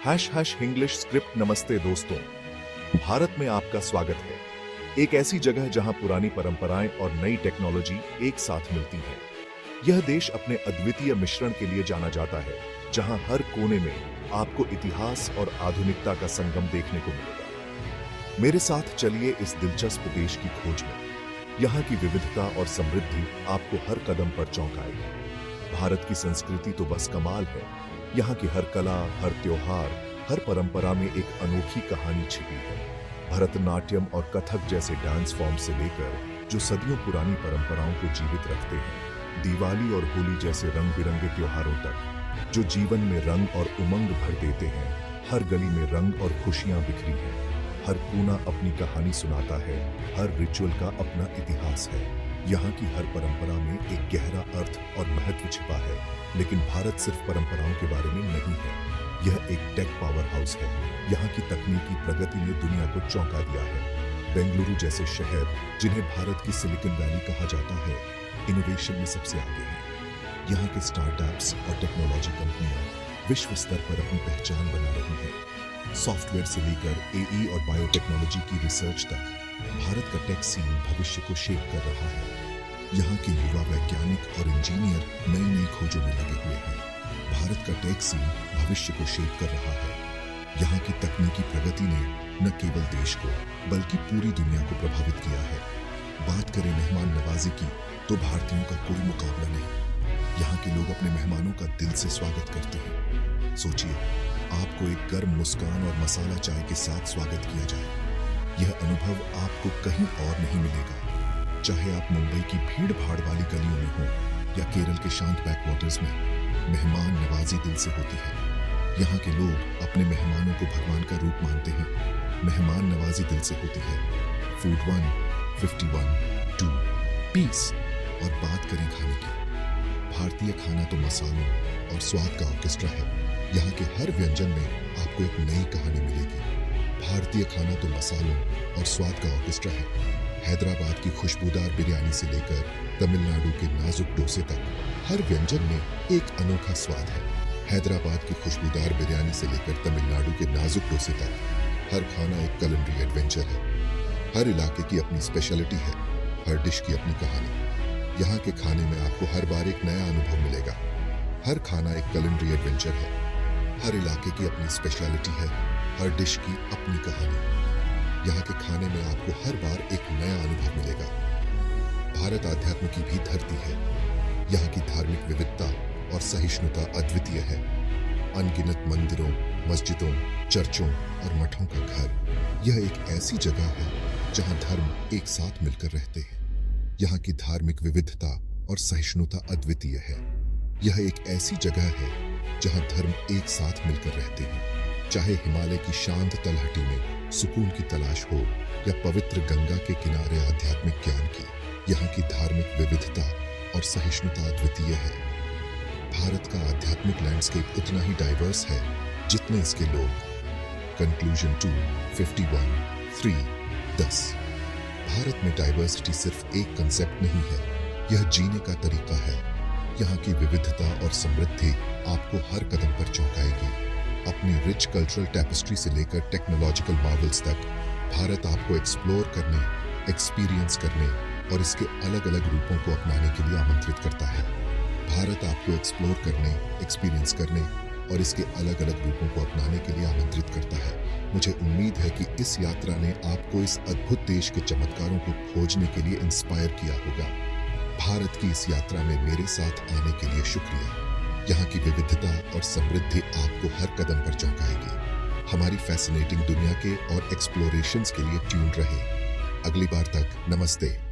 Hash English script. नमस्ते दोस्तों, भारत में आपका स्वागत है। एक ऐसी जगह जहां पुरानी परंपराएं और नई टेक्नोलॉजी एक साथ मिलती है। यह देश अपने अद्वितीय मिश्रण के लिए जाना जाता है, जहां हर कोने में आपको इतिहास और आधुनिकता का संगम देखने को मिलेगा। मेरे साथ चलिए इस दिलचस्प देश की खोज में। यहाँ की विविधता और समृद्धि आपको हर कदम पर चौंकाएगी। भारत की संस्कृति तो बस कमाल है। यहाँ की हर कला, हर त्योहार, हर परंपरा में एक अनोखी कहानी छिपी है। भरतनाट्यम और कथक जैसे डांस फॉर्म से लेकर जो सदियों पुरानी परंपराओं को जीवित रखते हैं, दिवाली और होली जैसे रंग बिरंगे त्योहारों तक जो जीवन में रंग और उमंग भर देते हैं। हर गली में रंग और खुशियां बिखरी हैं। हर कोना अपनी कहानी सुनाता है। हर रिचुअल का अपना इतिहास है। यहाँ की हर परंपरा में एक गहरा अर्थ और महत्व छिपा है। लेकिन भारत सिर्फ परंपराओं के बारे में नहीं है, यह एक टेक पावर हाउस है। यहाँ की तकनीकी प्रगति ने दुनिया को चौंका दिया है। बेंगलुरु जैसे शहर, जिन्हें भारत की सिलिकॉन वैली कहा जाता है, इनोवेशन में सबसे आगे हैं। यहाँ के स्टार्टअप्स और टेक्नोलॉजी कंपनियां विश्व स्तर पर अपनी पहचान बना रही हैं। सॉफ्टवेयर से लेकर एई और बायोटेक्नोलॉजी की रिसर्च तक भारत का टेक सीन भविष्य को शेप कर रहा है। यहाँ के युवा वैज्ञानिक और इंजीनियर नई नई खोजों में लगे हुए हैं। भारत का टेक सीन भविष्य को शेप कर रहा है। यहाँ की तकनीकी प्रगति ने न केवल देश को बल्कि पूरी दुनिया को प्रभावित किया है। बात करें मेहमान नवाजी की, तो भारतीयों का कोई मुकाबला नहीं। यहाँ के लोग अपने मेहमानों का दिल से स्वागत करते हैं। सोचिए, आपको एक गर्म मुस्कान और मसाला चाय के साथ स्वागत किया जाए। यह अनुभव आपको कहीं और नहीं मिलेगा। चाहे आप मुंबई की भीड़ भाड़ वाली गलियों में हो या केरल के शांत बैकवाटर्स में, मेहमान नवाजी दिल से होती है। यहाँ के लोग अपने मेहमानों को भगवान का रूप मानते हैं। मेहमान नवाजी दिल से होती है। Food 1, 51, 2, piece. और बात करें खाने की, भारतीय खाना तो मसालों और स्वाद का ऑर्केस्ट्रा है। यहाँ के हर व्यंजन में आपको एक नई कहानी मिलेगी। भारतीय खाना तो मसालों और स्वाद का ऑर्केस्ट्रा है। हैदराबाद की खुशबूदार बिरयानी से लेकर तमिलनाडु के नाजुक डोसे तक, हर व्यंजन में एक अनोखा स्वाद है। हैदराबाद की खुशबूदार बिरयानी से लेकर तमिलनाडु के नाजुक डोसे तक, हर खाना एक culinary एडवेंचर है। हर इलाके की अपनी स्पेशलिटी है, हर डिश की अपनी कहानी। यहाँ के खाने में आपको हर बार एक नया अनुभव मिलेगा। हर खाना एक culinary एडवेंचर है। हर इलाके की अपनी स्पेशलिटी है, हर डिश की अपनी कहानी। यहाँ के खाने में आपको हर बार एक नया अनुभव मिलेगा। भारत आध्यात्म की भी धरती है। यहाँ की धार्मिक विविधता और सहिष्णुता अद्वितीय है। अनगिनत मंदिरों, मस्जिदों, चर्चों और मठों का घर। यह एक ऐसी जगह है जहाँ धर्म एक साथ मिलकर रहते हैं। यहाँ की धार्मिक विविधता और सहिष्णुता अद्वितीय है। यह एक ऐसी जगह है जहाँ धर्म एक साथ मिलकर रहते हैं। चाहे हिमालय की शांत तलहटी में सुकून की तलाश हो या पवित्र गंगा के किनारे आध्यात्मिक ज्ञान की, यहाँ की धार्मिक विविधता और सहिष्णुता अद्वितीय है। भारत का आध्यात्मिक लैंडस्केप उतना ही डाइवर्स है जितने इसके लोग। कंक्लूजन 2, 51, 3, 10। भारत में डाइवर्सिटी सिर्फ एक कंसेप्ट नहीं है, यह जीने का तरीका है। यहाँ की विविधता और समृद्धि आपको हर कदम पर चौंकाएगी। अपनी रिच कल्चरल टैपेस्ट्री से लेकर टेक्नोलॉजिकल मार्वल्स तक, भारत आपको एक्सप्लोर करने, एक्सपीरियंस करने और इसके अलग अलग रूपों को अपनाने के लिए आमंत्रित करता है। भारत आपको एक्सप्लोर करने, एक्सपीरियंस करने और इसके अलग अलग रूपों को अपनाने के लिए आमंत्रित करता है। मुझे उम्मीद है कि इस यात्रा ने आपको इस अद्भुत देश के चमत्कारों को खोजने के लिए इंस्पायर किया होगा। भारत की इस यात्रा में मेरे साथ आने के लिए शुक्रिया। यहाँ की विविधता और समृद्धि आपको हर कदम पर चौंकाएगी। हमारी फैसिनेटिंग दुनिया के और एक्सप्लोरेशंस के लिए ट्यून रहे। अगली बार तक नमस्ते।